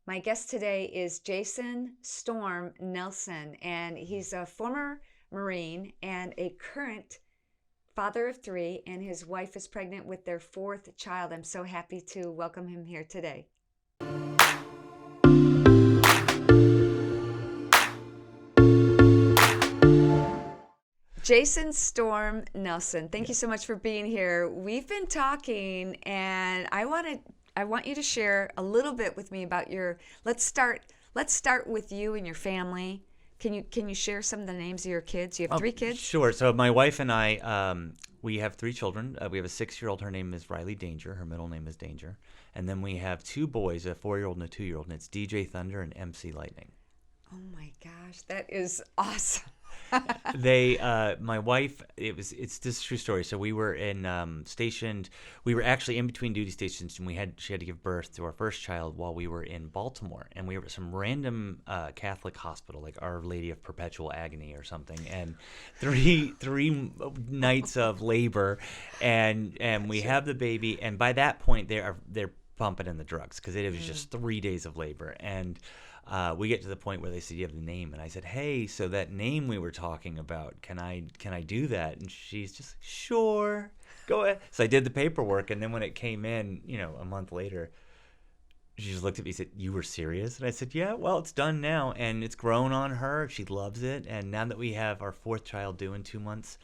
My guest today is Jason Storm Nelson, and he's a former Marine and a current father of three, and his wife is pregnant with their fourth child. I'm so happy to welcome him here today. Jason Storm Nelson, thank you so much for being here. We've been talking, and I want you to share a little bit with me about your. Let's start with you and your family. Can you share some of the names of your kids? You have three kids. Sure. So my wife and I, we have three children. We have a 6-year-old. Her name is Riley Danger. Her middle name is Danger. And then we have two boys, a 4-year-old and a 2-year-old, and it's DJ Thunder and MC Lightning. Oh my gosh, that is awesome. My wife, it's this true story. So we were stationed, we were actually in between duty stations, and she had to give birth to our first child while we were in Baltimore, and we were at some random Catholic hospital, like Our Lady of Perpetual Agony or something, and three nights of labor, and we have the baby, and by that point they're pumping in the drugs because it was just 3 days of labor, and we get to the point where they said, you have the name. And I said, hey, so that name we were talking about, can I do that? And she's just, sure, go ahead. So I did the paperwork. And then when it came in, a month later, she just looked at me and said, you were serious? And I said, yeah, well, it's done now. And it's grown on her. She loves it. And now that we have our fourth child due in 2 months,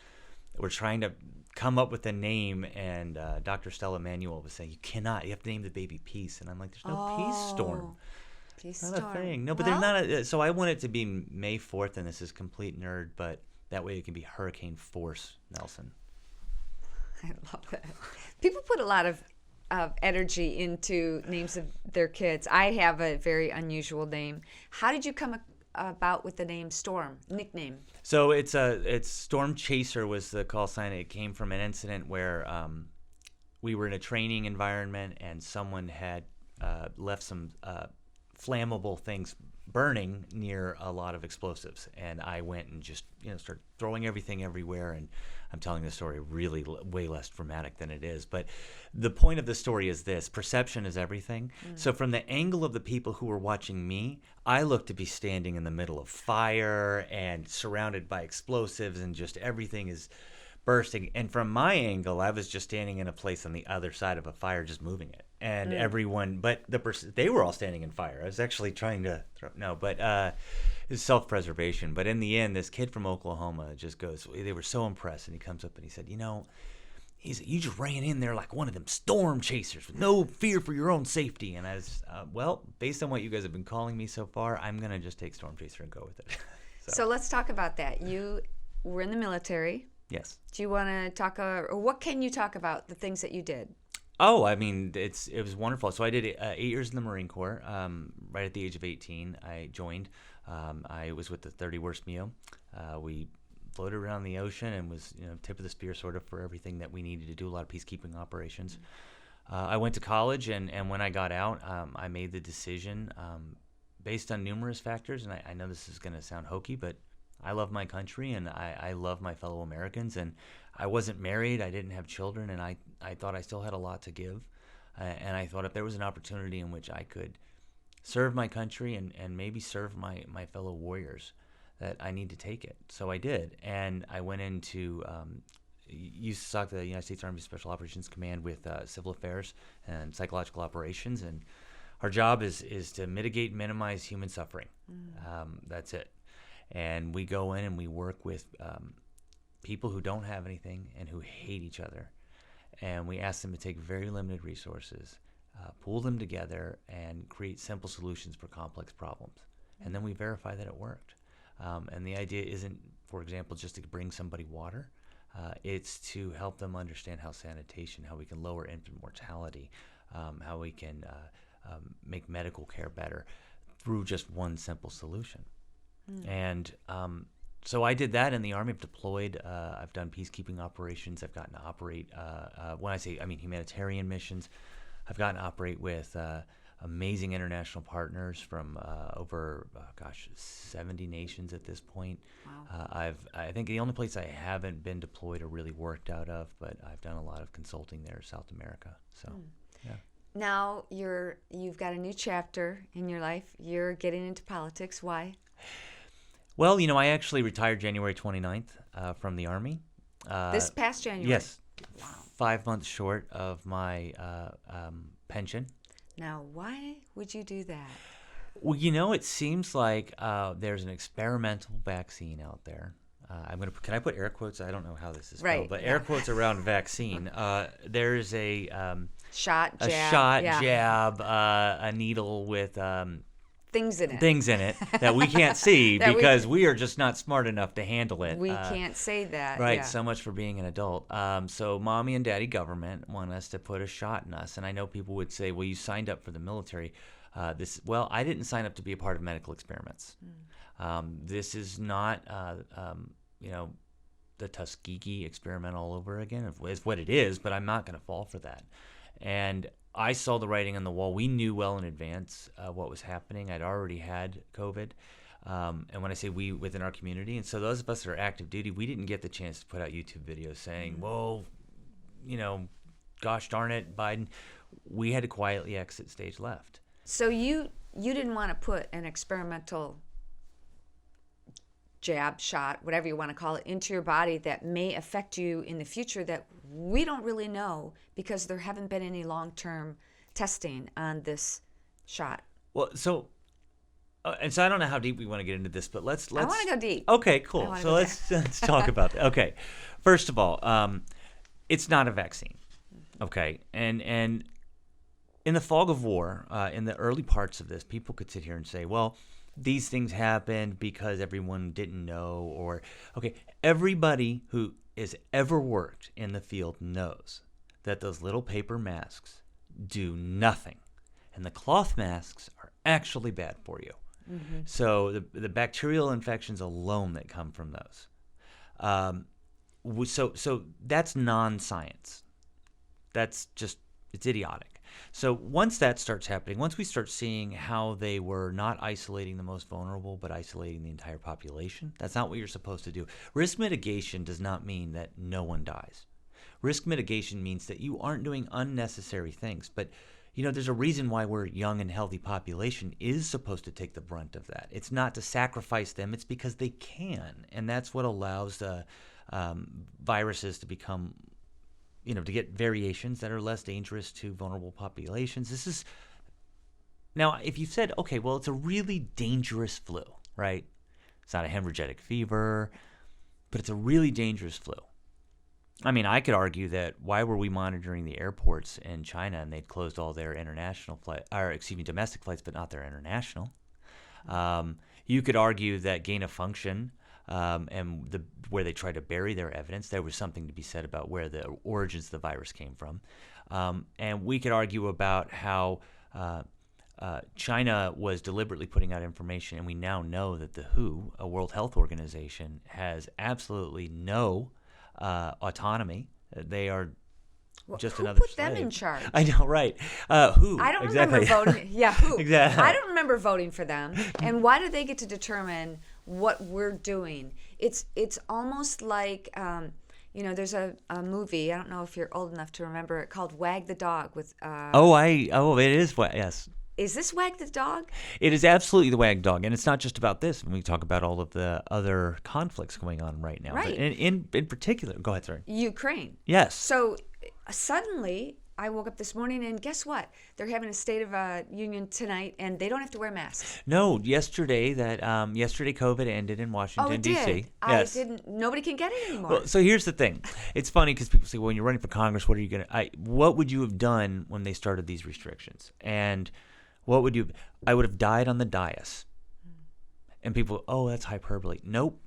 we're trying to come up with a name. And Dr. Stella Manuel was saying, you have to name the baby Peace. And I'm like, there's no Peace Storm. Peace Not Storm. a thing. No, but they're not. So I want it to be May 4th, and this is complete nerd, but that way it can be Hurricane Force Nelson. I love that. People put a lot of energy into names of their kids. I have a very unusual name. How did you come about with the name Storm, nickname? So it's Storm Chaser was the call sign. It came from an incident where we were in a training environment, and someone had left some flammable things burning near a lot of explosives, and I went and just started throwing everything everywhere. And I'm telling the story really way less dramatic than it is, but the point of the story is this: perception is everything. So from the angle of the people who were watching me, I looked to be standing in the middle of fire and surrounded by explosives, and just everything is bursting. And from my angle, I was just standing in a place on the other side of a fire, just moving it. And everyone, but they were all standing in fire. I was actually trying to it's self-preservation. But in the end, this kid from Oklahoma just goes, they were so impressed, and he comes up and he said, you just ran in there like one of them storm chasers with no fear for your own safety. And I was, based on what you guys have been calling me so far, I'm going to just take storm chaser and go with it. So let's talk about that. You were in the military. Yes. Do you want to talk, or what can you talk about, the things that you did? Oh, I mean, it was wonderful. So I did 8 years in the Marine Corps. Right at the age of 18, I joined. I was with the 30 Worst MEO. We floated around the ocean and was tip of the spear sort of for everything that we needed to do, a lot of peacekeeping operations. I went to college, and when I got out, I made the decision based on numerous factors, and I know this is going to sound hokey, but I love my country, and I love my fellow Americans, and I wasn't married, I didn't have children, and I thought I still had a lot to give, and I thought if there was an opportunity in which I could serve my country and maybe serve my fellow warriors, that I need to take it. So I did, and I went into USAC, the United States Army Special Operations Command, with civil affairs and psychological operations, and our job is to mitigate and minimize human suffering. That's it. And we go in and we work with people who don't have anything and who hate each other. And we ask them to take very limited resources, pool them together, and create simple solutions for complex problems. And then we verify that it worked. And the idea isn't, for example, just to bring somebody water. It's to help them understand how sanitation, how we can lower infant mortality, how we can make medical care better through just one simple solution. And so I did that in the Army. I've deployed. I've done peacekeeping operations. I've gotten to operate. When I mean humanitarian missions. I've gotten to operate with amazing international partners from over 70 nations at this point. Wow. I think the only place I haven't been deployed or really worked out of, but I've done a lot of consulting there, South America. So, yeah. now you've got a new chapter in your life. You're getting into politics. Why? Well, I actually retired January 29th from the Army. This past January? Yes. Wow. 5 months short of my pension. Now, why would you do that? Well, it seems like there's an experimental vaccine out there. Can I put air quotes? I don't know how this is spelled, Right, but yeah. air quotes around vaccine. There's a Shot, jab. jab, a needle with Things in it. that we can't see That because we are just not smart enough to handle it. We can't say that. Right, Yeah. so much for being an adult. So mommy and daddy government want us to put a shot in us. And I know people would say, well, you signed up for the military. Well, I didn't sign up to be a part of medical experiments. This is not, the Tuskegee experiment all over again. It's what it is, but I'm not going to fall for that. And I saw the writing on the wall. We knew well in advance what was happening. I'd already had COVID. And when I say we, within our community. And so those of us that are active duty, we didn't get the chance to put out YouTube videos saying, well, gosh darn it, Biden. We had to quietly exit stage left. So you didn't want to put an experimental jab, shot, whatever you want to call it, into your body that may affect you in the future that we don't really know because there haven't been any long-term testing on this shot. Well, so I don't know how deep we want to get into this, but let's. I want to go deep. Okay, cool. So let's talk about that. Okay, first of all, it's not a vaccine. Okay, and in the fog of war, in the early parts of this, people could sit here and say, well, these things happened because everyone didn't know, or okay, everybody who has ever worked in the field knows that those little paper masks do nothing, and the cloth masks are actually bad for you. Mm-hmm. So the bacterial infections alone that come from those. So that's non-science. That's just, it's idiotic. So once that starts happening, once we start seeing how they were not isolating the most vulnerable, but isolating the entire population, that's not what you're supposed to do. Risk mitigation does not mean that no one dies. Risk mitigation means that you aren't doing unnecessary things. But, there's a reason why we're a young and healthy population is supposed to take the brunt of that. It's not to sacrifice them. It's because they can. And that's what allows the viruses to become to get variations that are less dangerous to vulnerable populations. Now, if you said, okay, well, it's a really dangerous flu, right? It's not a hemorrhagic fever, but it's a really dangerous flu. I mean, I could argue that why were we monitoring the airports in China and they'd closed all their domestic flights, but not their international? You could argue that gain of function and where they tried to bury their evidence, there was something to be said about where the origins of the virus came from. And we could argue about how China was deliberately putting out information, and we now know that the WHO, a World Health Organization, has absolutely no autonomy. They are just another Who put slave. them in charge? I know, right? Who? I don't exactly. remember voting. Yeah, who? Exactly. I don't remember voting for them. And why do they get to determine what we're doing? It's almost like, there's a movie, I don't know if you're old enough to remember it, called Wag the Dog with... it is, yes. Is this Wag the Dog? It is absolutely the Wag Dog, and it's not just about this. We talk about all of the other conflicts going on right now. Right. But in particular, go ahead, sorry. Ukraine. Yes. So suddenly, I woke up this morning and guess what? They're having a State of Union tonight, and they don't have to wear masks. No, yesterday COVID ended in Washington, D.C. Oh, it did? Yes. I didn't. Nobody can get it anymore. Well, so here's the thing. It's funny because people say, well, when you're running for Congress, what are you going to... What would you have done when they started these restrictions? And... I would have died on the dais. And people, that's hyperbole. Nope.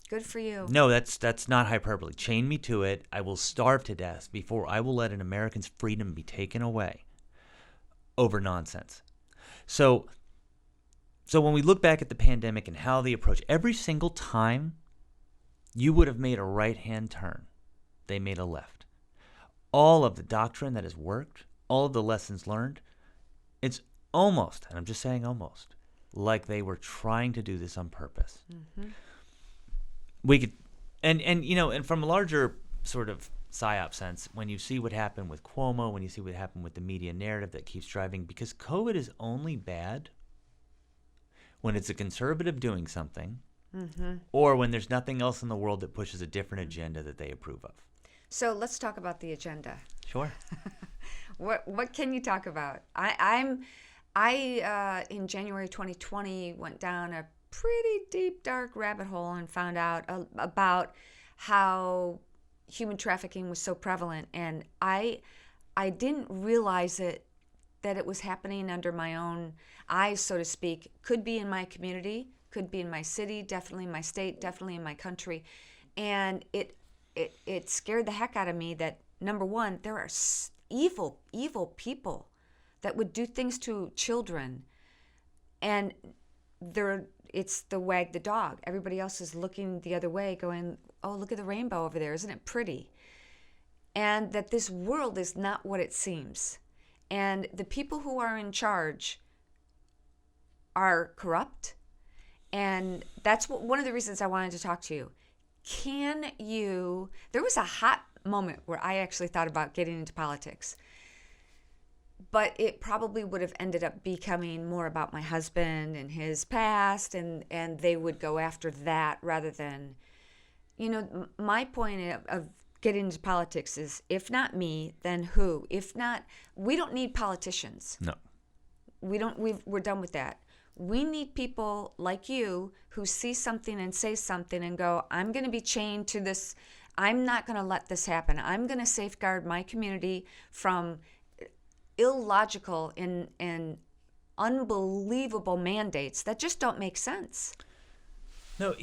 Good for you. No, that's not hyperbole. Chain me to it. I will starve to death before I will let an American's freedom be taken away over nonsense. So when we look back at the pandemic and how they approach, every single time you would have made a right-hand turn, they made a left. All of the doctrine that has worked, all of the lessons learned, it's almost, and I'm just saying almost, like they were trying to do this on purpose. Mm-hmm. We could, and from a larger sort of psyop sense, when you see what happened with Cuomo, when you see what happened with the media narrative that keeps driving, because COVID is only bad when it's a conservative doing something, or when there's nothing else in the world that pushes a different agenda that they approve of. So let's talk about the agenda. Sure. What can you talk about? In January 2020 went down a pretty deep, dark rabbit hole and found out about how human trafficking was so prevalent, and I didn't realize that it was happening under my own eyes, so to speak. Could be in my community, could be in my city, definitely in my state, definitely in my country, and it scared the heck out of me that, number one, there are evil people that would do things to children, and it's the wag the dog. Everybody else is looking the other way going, oh, look at the rainbow over there, isn't it pretty? And that this world is not what it seems, and the people who are in charge are corrupt, and that's one of the reasons I wanted to talk to you. There was a hot moment where I actually thought about getting into politics, but it probably would have ended up becoming more about my husband and his past, and they would go after that rather than, my point of getting into politics is, if not me, then who? If not, we don't need politicians. No. We're done with that. We need people like you who see something and say something and go, I'm going to be chained to this. I'm not going to let this happen. I'm going to safeguard my community from illogical and unbelievable mandates that just don't make sense. No,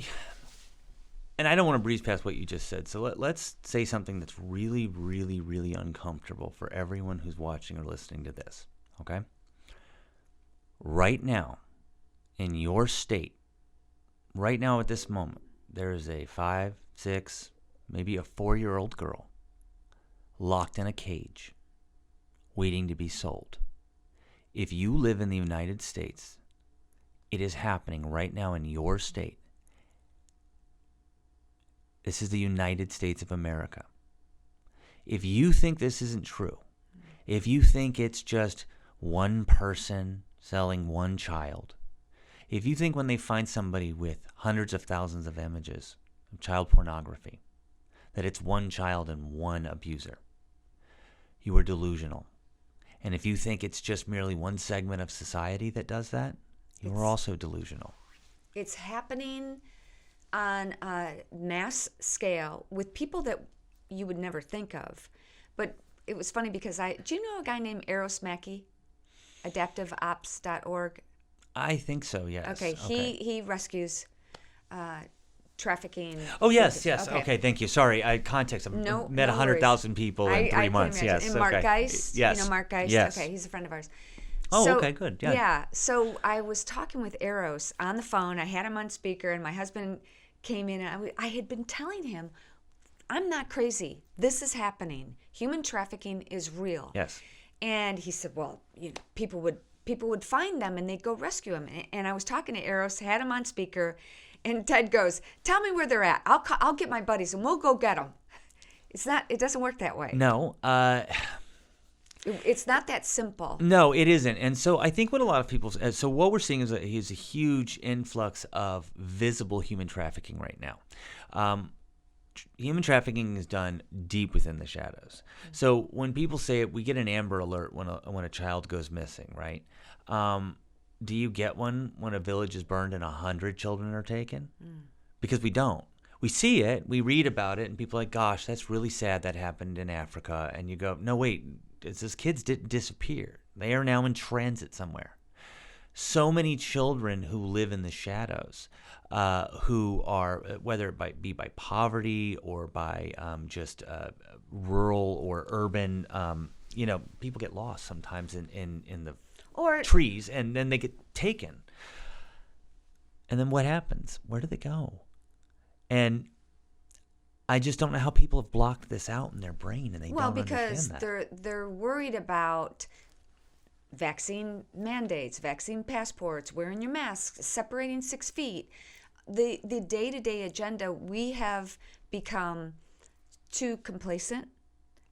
and I don't want to breeze past what you just said. So let's say something that's really, really, really uncomfortable for everyone who's watching or listening to this, okay? Right now, in your state, right now at this moment, there is a 5, 6, maybe a 4-year-old girl locked in a cage waiting to be sold. If you live in the United States, it is happening right now in your state. This is the United States of America. If you think this isn't true, if you think it's just one person selling one child, if you think when they find somebody with hundreds of thousands of images of child pornography, that it's one child and one abuser, you are delusional. And if you think it's just merely one segment of society that does that, you are also delusional. It's happening on a mass scale with people that you would never think of. But it was funny because do you know a guy named Eros Mackey? AdaptiveOps.org? I think so, yes. Okay, he rescues trafficking. Oh, yes. Okay, thank you. Sorry, context. I've met 100,000 people in 3 months. Yes, and Mark Geist. Yes. Mark Geist? Yes. Okay, he's a friend of ours. Oh, So, okay, good. Yeah. Yeah. So I was talking with Eros on the phone. I had him on speaker, and my husband came in, and I had been telling him, I'm not crazy. This is happening. Human trafficking is real. Yes. And he said, well, people would find them, and they'd go rescue them. And I was talking to Eros, had him on speaker, and Ted goes, tell me where they're at. I'll get my buddies, and we'll go get them. It doesn't work that way. No. It's not that simple. No, it isn't. And so I think what a lot of people, so what we're seeing is a huge influx of visible human trafficking right now. Human trafficking is done deep within the shadows. So when people say we get an Amber Alert when a child goes missing, right? Do you get one when a village is burned and 100 children are taken? Because we don't. We see it, we read about it, and people are like, gosh, that's really sad that happened in Africa. And you go, no, wait, those kids didn't disappear. They are now in transit somewhere. So many children who live in the shadows, who are, whether it be by poverty or by just rural or urban, people get lost sometimes in the trees, and then they get taken. And then what happens? Where do they go? And I just don't know how people have blocked this out in their brain, and they don't understand that. Well, because they're worried about vaccine mandates, vaccine passports, wearing your masks, separating 6 feet. The day-to-day agenda, we have become too complacent.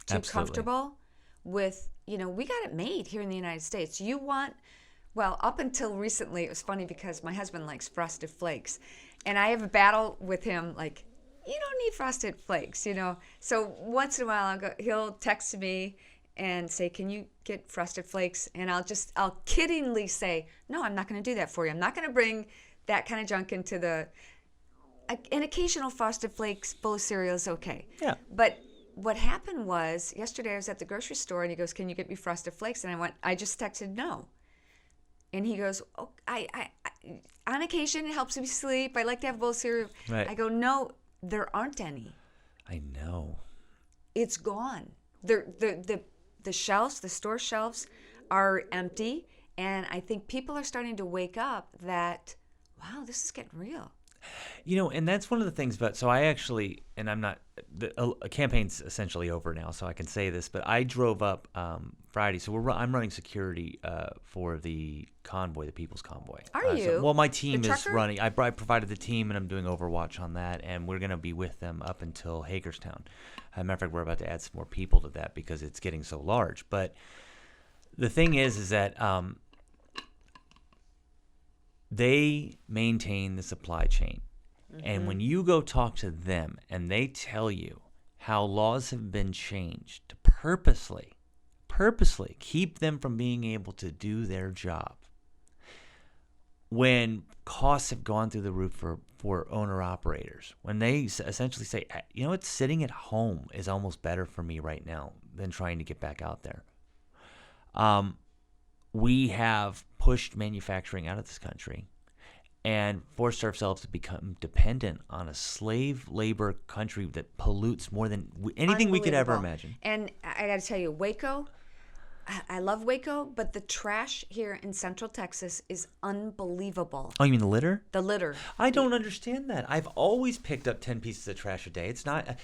too Absolutely. comfortable with, we got it made here in the United States. Well, up until recently, it was funny because my husband likes Frosted Flakes. And I have a battle with him, like, you don't need Frosted Flakes. So once in a while, he'll text me and say, can you get Frosted Flakes? And I'll kiddingly say, no, I'm not going to do that for you. I'm not going to bring that kind of junk into an occasional Frosted Flakes bowl of cereal is okay. Yeah. But what happened was, yesterday I was at the grocery store and he goes, can you get me Frosted Flakes? And I just texted no. And he goes, oh, I on occasion it helps me sleep. I like to have a bowl of cereal. Right. I go, no, there aren't any. I know. It's gone. The shelves, the store shelves are empty. And I think people are starting to wake up that, wow, this is getting real. And that's one of the things so I actually, and I'm not, the campaign's essentially over now, so I can say this, but I drove up Friday, so I'm running security for the convoy, the People's Convoy. Are you? Well, my team The is trucker? running, I provided the team, and I'm doing Overwatch on that, and we're going to be with them up until Hagerstown. As a matter of fact, we're about to add some more people to that because it's getting so large. But the thing is that they maintain the supply chain. And when you go talk to them and they tell you how laws have been changed to purposely keep them from being able to do their job, when costs have gone through the roof for owner-operators, when they essentially say, it's sitting at home is almost better for me right now than trying to get back out there. We have pushed manufacturing out of this country and forced ourselves to become dependent on a slave labor country that pollutes more than anything we could ever imagine. And I got to tell you, Waco, I love Waco, but the trash here in Central Texas is unbelievable. Oh, you mean the litter? The litter. I don't understand that. I've always picked up 10 pieces of trash a day. It's not...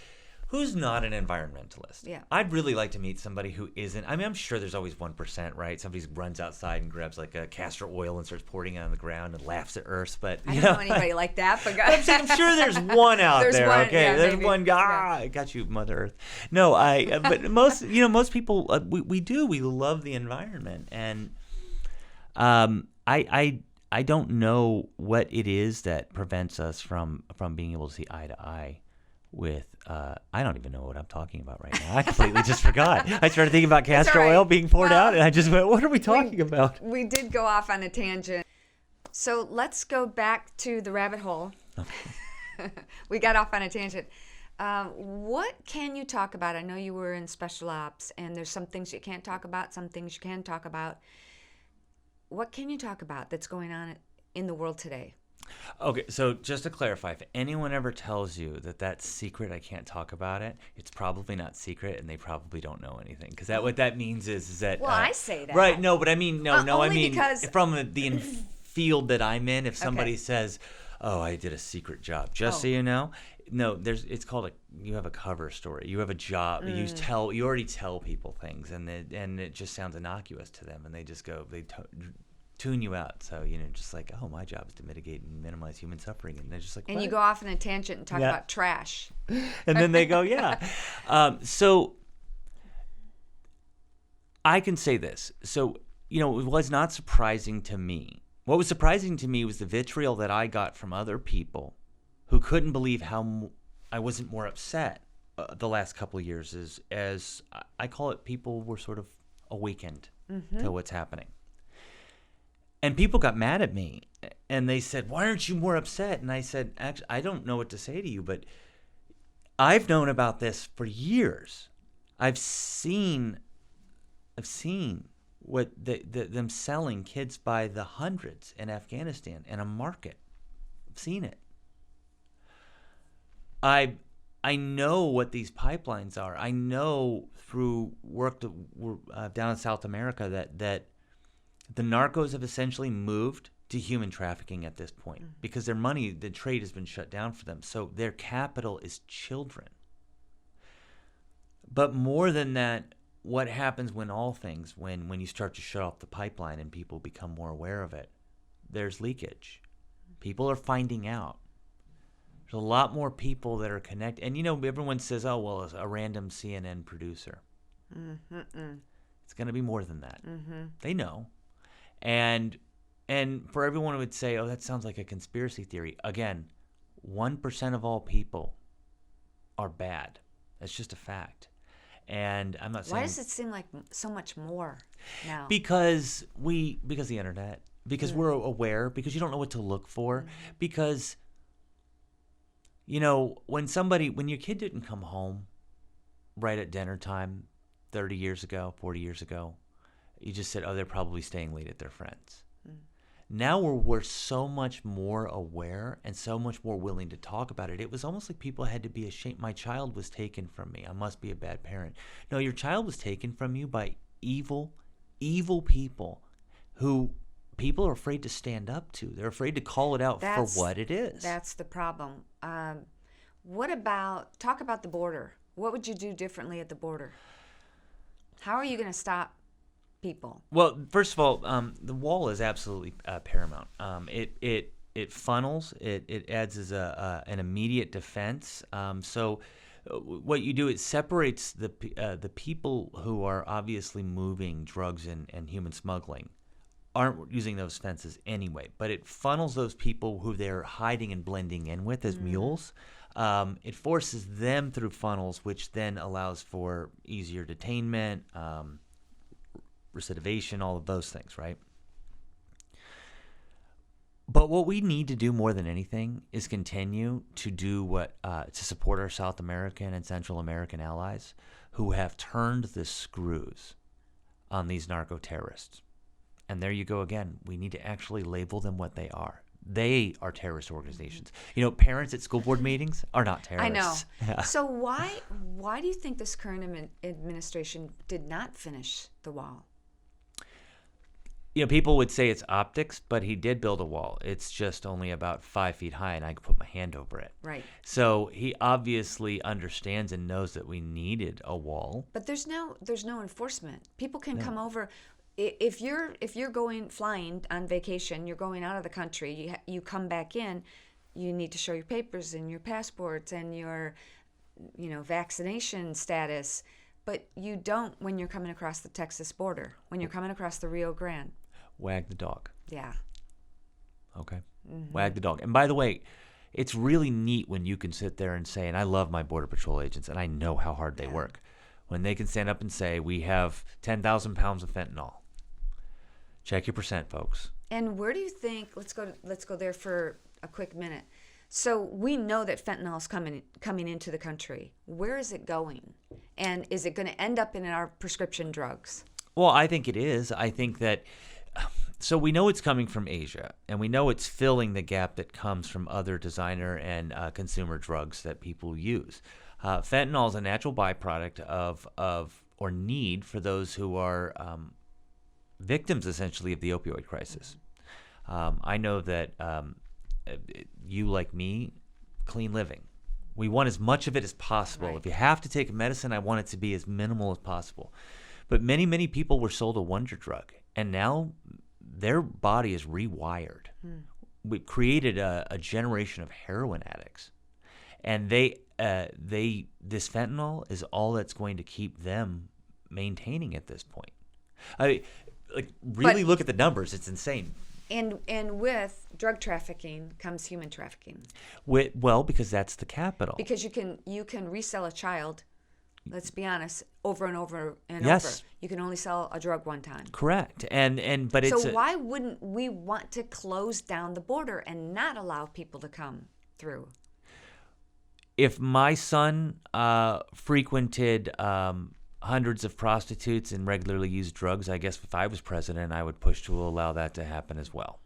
Who's not an environmentalist? Yeah. I'd really like to meet somebody who isn't. I mean, I'm sure there's always 1%, right? Somebody runs outside and grabs like a castor oil and starts pouring it on the ground and laughs at Earth. But I don't know anybody like that. But I'm sure there's one out There's there. one, Okay, yeah, there's maybe. one guy. Yeah. I got you, Mother Earth. No, but most people, we do. We love the environment, and I don't know what it is that prevents us from being able to see eye to eye with I don't even know what I'm talking about right now. I completely just forgot. I started thinking about castor oil being poured out, and I just went, what are we talking about? We did go off on a tangent. So let's go back to the rabbit hole. We got off on a tangent. What can you talk about? I know you were in special ops, and there's some things you can't talk about, some things you can talk about. What can you talk about that's going on in the world today? Okay, so just to clarify, if anyone ever tells you that that's secret, I can't talk about it, it's probably not secret, and they probably don't know anything. Because what that means is that... Well, I say that. Right, no, but I mean, I mean, because... from the field that I'm in, if somebody says, oh, I did a secret job, just so you know, no, it's called you have a cover story. You have a job. You already tell people things, and it just sounds innocuous to them, and they just go, tune you out. So, just like, oh, my job is to mitigate and minimize human suffering. And they're just like, and what? you go off on a tangent and talk about trash. And then they go, yeah. So I can say this. So, it was not surprising to me. What was surprising to me was the vitriol that I got from other people who couldn't believe how I wasn't more upset the last couple of years as I call it, people were sort of awakened to what's happening. And people got mad at me, and they said, why aren't you more upset? And I said, actually, I don't know what to say to you, but I've known about this for years. I've seen what them selling kids by the hundreds in Afghanistan in a market. I've seen it. I know what these pipelines are. I know through work down in South America that the narcos have essentially moved to human trafficking at this point because their money, the trade has been shut down for them. So their capital is children. But more than that, what happens when you start to shut off the pipeline and people become more aware of it, there's leakage. People are finding out. There's a lot more people that are connected. And, everyone says, oh, well, it's a random CNN producer. It's going to be more than that. They know. And for everyone who would say, oh, that sounds like a conspiracy theory, again, 1% of all people are bad. That's just a fact. And I'm not saying... Why does it seem like so much more now? Because the internet, because we're aware, because you don't know what to look for, because, you know, when your kid didn't come home right at dinner time 30 years ago, 40 years ago, you just said, oh, they're probably staying late at their friends. Now we're so much more aware and so much more willing to talk about it. It was almost like people had to be ashamed. My child was taken from me. I must be a bad parent. No, your child was taken from you by evil people who people are afraid to stand up to. They're afraid to call it out for what it is. That's the problem. Talk about the border. What would you do differently at the border? How are you going to stop people? Well, first of all, the wall is absolutely paramount. It funnels. It adds as an immediate defense. So what you do, it separates the people who are obviously moving drugs and human smuggling aren't using those fences anyway, but it funnels those people who they're hiding and blending in with as mules. It forces them through funnels, which then allows for easier detainment, recidivation, all of those things, right? But what we need to do more than anything is continue to do to support our South American and Central American allies who have turned the screws on these narco-terrorists. And there you go again. We need to actually label them what they are. They are terrorist organizations. You know, parents at school board meetings are not terrorists. I know. Yeah. So why do you think this current administration did not finish the wall? You know, people would say it's optics, but he did build a wall. It's just only about 5 feet high, and I could put my hand over it. Right. So he obviously understands and knows that we needed a wall. But there's no enforcement. People can come over. If you're flying on vacation, you're going out of the country. You come back in, you need to show your papers and your passports and your, vaccination status. But you don't when you're coming across the Texas border, when you're coming across the Rio Grande. Wag the dog. Yeah. Okay. Wag the dog. And by the way, it's really neat when you can sit there and say, and I love my Border Patrol agents, and I know how hard they work, when they can stand up and say, we have 10,000 pounds of fentanyl. Check your percent, folks. And where do you think, let's go there for a quick minute. So we know that fentanyl is coming into the country. Where is it going? And is it going to end up in our prescription drugs? Well, I think it is. I think that, so we know it's coming from Asia, and we know it's filling the gap that comes from other designer and consumer drugs that people use. Fentanyl is a natural byproduct of or need for those who are victims, essentially, of the opioid crisis. I know that you, like me, clean living. We want as much of it as possible. Right. If you have to take a medicine, I want it to be as minimal as possible. But many, many people were sold a wonder drug, and now their body is rewired. We created a generation of heroin addicts, and this fentanyl is all that's going to keep them maintaining at this point. Look at the numbers; it's insane. And with drug trafficking comes human trafficking. Because that's the capital. Because you can resell a child, let's be honest, over and over and yes. over. You can only sell a drug one time. Correct. But it's so why wouldn't we want to close down the border and not allow people to come through? If my son frequented hundreds of prostitutes and regularly used drugs, I guess if I was president, I would push to allow that to happen as well.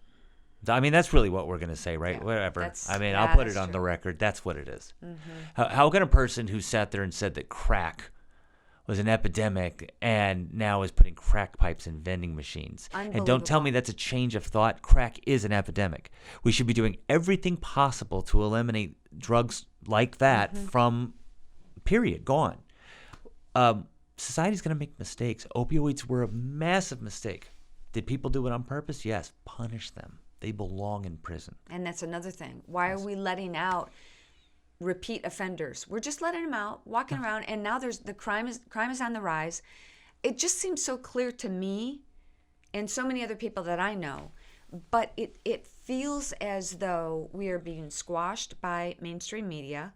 I mean, that's really what we're going to say, right? Yeah, whatever. I'll put it on the record. That's what it is. Mm-hmm. How can a person who sat there and said that crack was an epidemic and now is putting crack pipes in vending machines? And don't tell me that's a change of thought. Crack is an epidemic. We should be doing everything possible to eliminate drugs like that from, period, gone. Society's going to make mistakes. Opioids were a massive mistake. Did people do it on purpose? Yes. Punish them. They belong in prison. And that's another thing. Why are we letting out repeat offenders. We're just letting them out, walking around, and now there's the crime is on the rise. It just seems so clear to me and so many other people that I know, but it feels as though we are being squashed by mainstream media,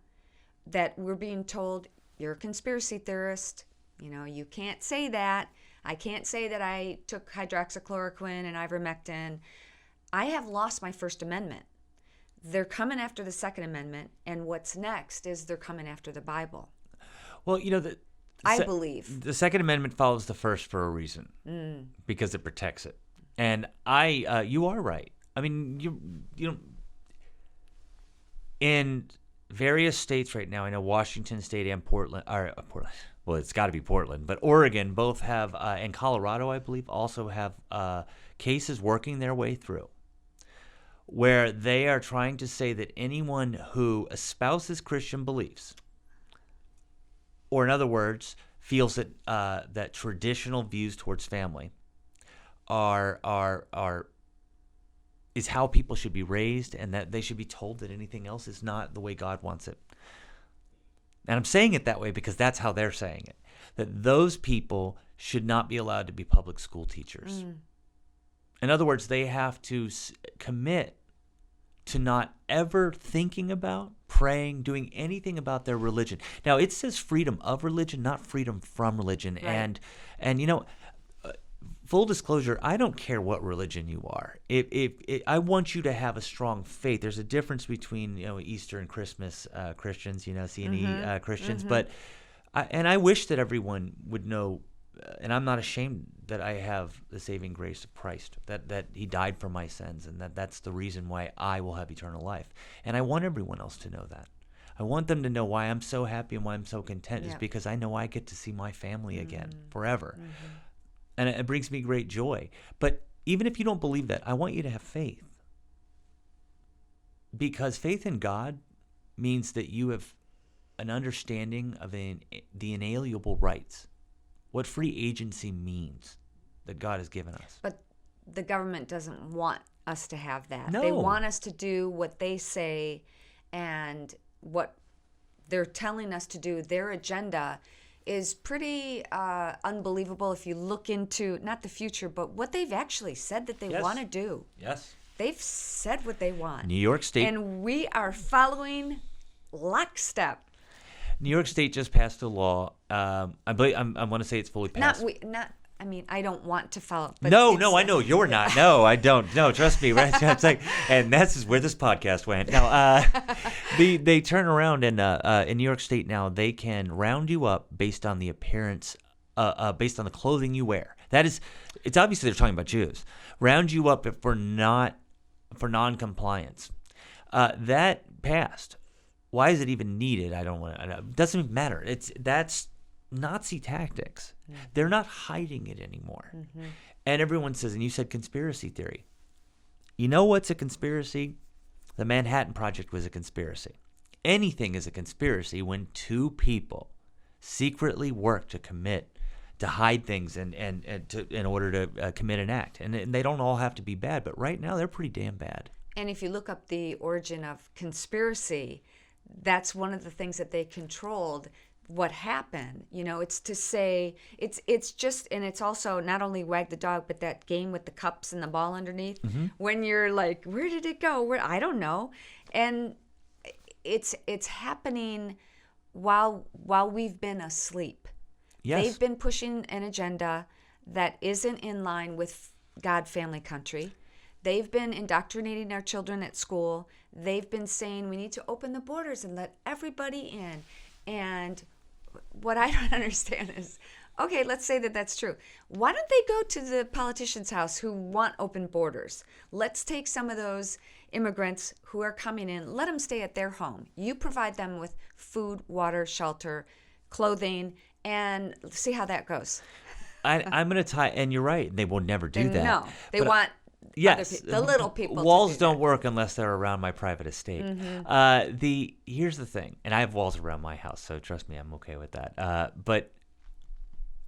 that we're being told, you're a conspiracy theorist, you can't say that. I can't say that I took hydroxychloroquine and ivermectin. I have lost my First Amendment. They're coming after the Second Amendment, and what's next is they're coming after the Bible. Well, I believe the Second Amendment follows the first for a reason, because it protects it. And you are right. I mean, you in various states right now, I know Washington State and Portland. Well, it's got to be Portland, but Oregon both have, and Colorado, I believe, also have cases working their way through, where they are trying to say that anyone who espouses Christian beliefs, or in other words, feels that that traditional views towards family is how people should be raised, and that they should be told that anything else is not the way God wants it. And I'm saying it that way because that's how they're saying it. That those people should not be allowed to be public school teachers. In other words, they have to commit to not ever thinking about, praying, doing anything about their religion. Now, it says freedom of religion, not freedom from religion. Right. And full disclosure, I don't care what religion you are. I want you to have a strong faith. There's a difference between Easter and Christmas Christians, CNE Christians, but I wish that everyone would know. And I'm not ashamed that I have the saving grace of Christ, that he died for my sins, and that's the reason why I will have eternal life. And I want everyone else to know that. I want them to know why I'm so happy and why I'm so content is because I know I get to see my family again forever. And it brings me great joy. But even if you don't believe that, I want you to have faith. Because faith in God means that you have an understanding of the inalienable rights, what free agency means that God has given us. But the government doesn't want us to have that. No. They want us to do what they say, and what they're telling us to do. Their agenda is pretty unbelievable if you look into, not the future, but what they've actually said that they want to do. Yes. They've said what they want. New York State. And we are following lockstep. New York State just passed a law. I want to say it's fully passed. I don't want to follow. But No, I know you're not. No, I don't. No, trust me. Right? It's like, and this is where this podcast went. Now, they turn around and in New York State now they can round you up based on the appearance, based on the clothing you wear. It's obviously they're talking about Jews. Round you up for non-compliance. That passed. Why is it even needed? I don't want to. It doesn't even matter. That's Nazi tactics. They're not hiding it anymore. And everyone says, and you said conspiracy theory. You know what's a conspiracy? The Manhattan Project was a conspiracy. Anything is a conspiracy when two people secretly work to hide things and in order to commit an act. And they don't all have to be bad, but right now they're pretty damn bad. And if you look up the origin of conspiracy, that's one of the things that they controlled. What happened, it's to say, it's just, and it's also not only wag the dog, but that game with the cups and the ball underneath, when you're like, where did it go? I don't know. And it's happening while we've been asleep. Yes. They've been pushing an agenda that isn't in line with God, family, country. They've been indoctrinating our children at school. They've been saying we need to open the borders and let everybody in. And what I don't understand is, okay, let's say that that's true. Why don't they go to the politician's house who want open borders? Let's take some of those immigrants who are coming in, let them stay at their home. You provide them with food, water, shelter, clothing, and see how that goes. I'm going to tie, and you're right, they will never do that. No, they want the little people. Walls don't work unless they're around my private estate. Here's the thing, and I have walls around my house, so trust me, I'm okay with that. But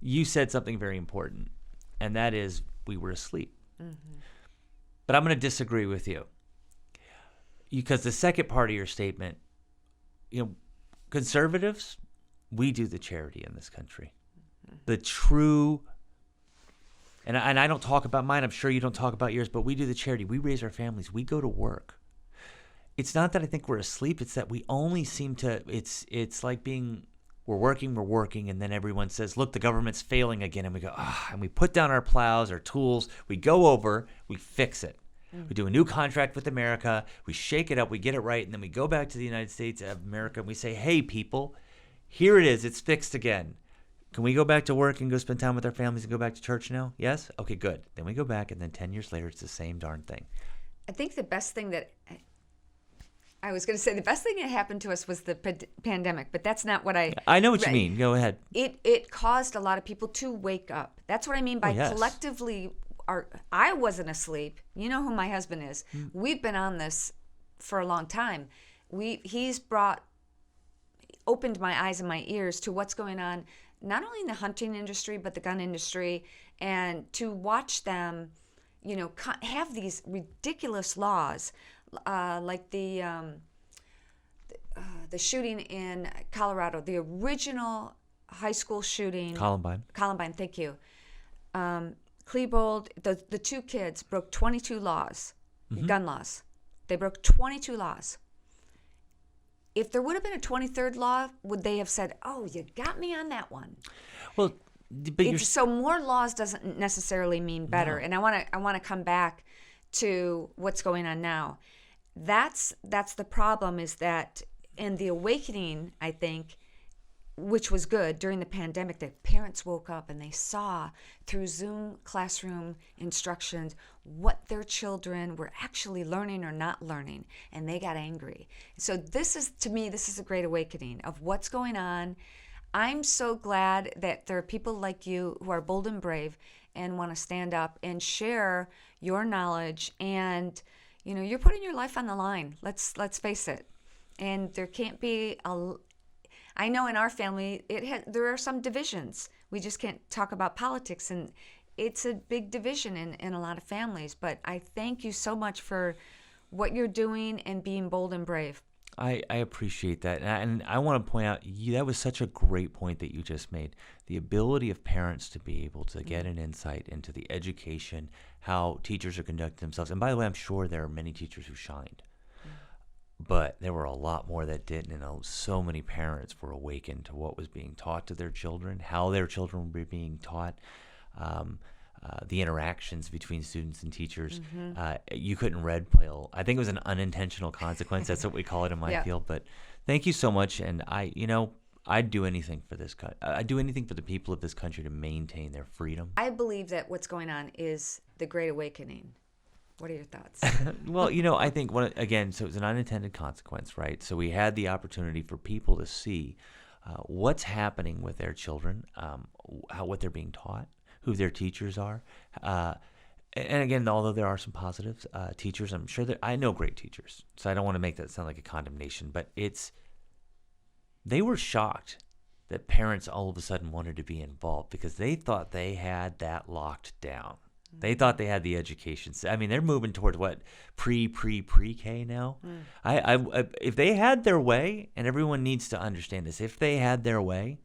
you said something very important, and that is we were asleep. But I'm going to disagree with you, because the second part of your statement conservatives, we do the charity in this country. The true, and I don't talk about mine. I'm sure you don't talk about yours, but we do the charity. We raise our families. We go to work. It's not that I think we're asleep. It's that we only seem to. It's like we're working, and then everyone says, "Look, the government's failing again," and we go, and we put down our plows, our tools. We go over, we fix it. We do a new contract with America. We shake it up. We get it right, and then we go back to the United States of America, and we say, "Hey, people, here it is. It's fixed again. Can we go back to work and go spend time with our families and go back to church now? Yes? Okay, good." Then we go back, and then 10 years later, it's the same darn thing. I think the best thing that happened to us was the pandemic, but that's not what I know what you mean. Go ahead. It caused a lot of people to wake up. That's what I mean by collectively. I wasn't asleep. You know who my husband is. We've been on this for a long time. He's opened my eyes and my ears to what's going on, not only in the hunting industry, but the gun industry, and to watch them, have these ridiculous laws, like the shooting in Colorado, the original high school shooting. Columbine, thank you. Klebold, the two kids broke 22 laws, gun laws. They broke 22 laws. If there would have been a 23rd law, would they have said, "Oh, you got me on that one"? Well, but so more laws doesn't necessarily mean better. No. And I want to come back to what's going on now. That's the problem, is that, and the awakening, I think, which was good during the pandemic, that parents woke up and they saw through Zoom classroom instructions what their children were actually learning or not learning, and they got angry. So this is a great awakening of what's going on. I'm so glad that there are people like you who are bold and brave and want to stand up and share your knowledge, and you're putting your life on the line. Let's face it. And there can't be I know in our family there are some divisions. We just can't talk about politics, and it's a big division in a lot of families. But I thank you so much for what you're doing and being bold and brave. I appreciate that. And I want to point out, that was such a great point that you just made. The ability of parents to be able to get an insight into the education, how teachers are conducting themselves. And by the way, I'm sure there are many teachers who shined. But there were a lot more that didn't, and so many parents were awakened to what was being taught to their children, how their children were being taught, the interactions between students and teachers. You couldn't red pill. I think it was an unintentional consequence. That's what we call it in my field. But thank you so much, and I'd do anything for this country. I'd do anything for the people of this country to maintain their freedom. I believe that what's going on is the Great Awakening. What are your thoughts? Well, I think, so it was an unintended consequence, right? So we had the opportunity for people to see what's happening with their children, what they're being taught, who their teachers are. And again, although there are some positives, teachers, I'm sure that I know great teachers, so I don't want to make that sound like a condemnation, but they were shocked that parents all of a sudden wanted to be involved because they thought they had that locked down. They thought they had the education. I mean, they're moving towards what, pre-K now. I if they had their way, and everyone needs to understand this, if they had their way,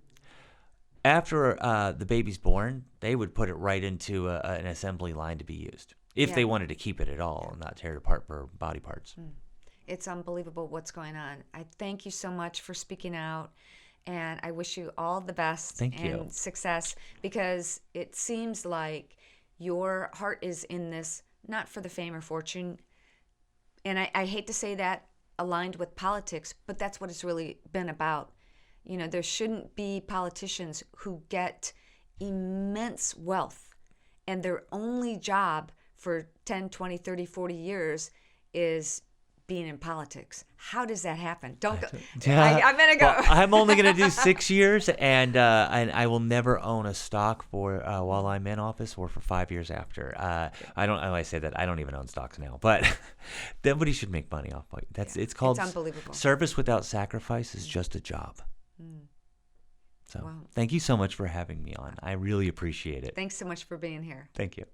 after the baby's born, they would put it right into an assembly line to be used, if they wanted to keep it at all and not tear it apart for body parts. It's unbelievable what's going on. I thank you so much for speaking out, and I wish you all the best and success, because it seems like your heart is in this, not for the fame or fortune. And I hate to say that aligned with politics, but that's what it's really been about. There shouldn't be politicians who get immense wealth, and their only job for 10, 20, 30, 40 years is being in politics. How does that happen? Don't go. I'm gonna go. Well, I'm only gonna do 6 years, and I will never own a stock for while I'm in office or for 5 years after. I don't. I say that I don't even own stocks now, but nobody should make money off of it. It's called unbelievable. Service without sacrifice is just a job. So thank you so much for having me on. I really appreciate it. Thanks so much for being here. Thank you.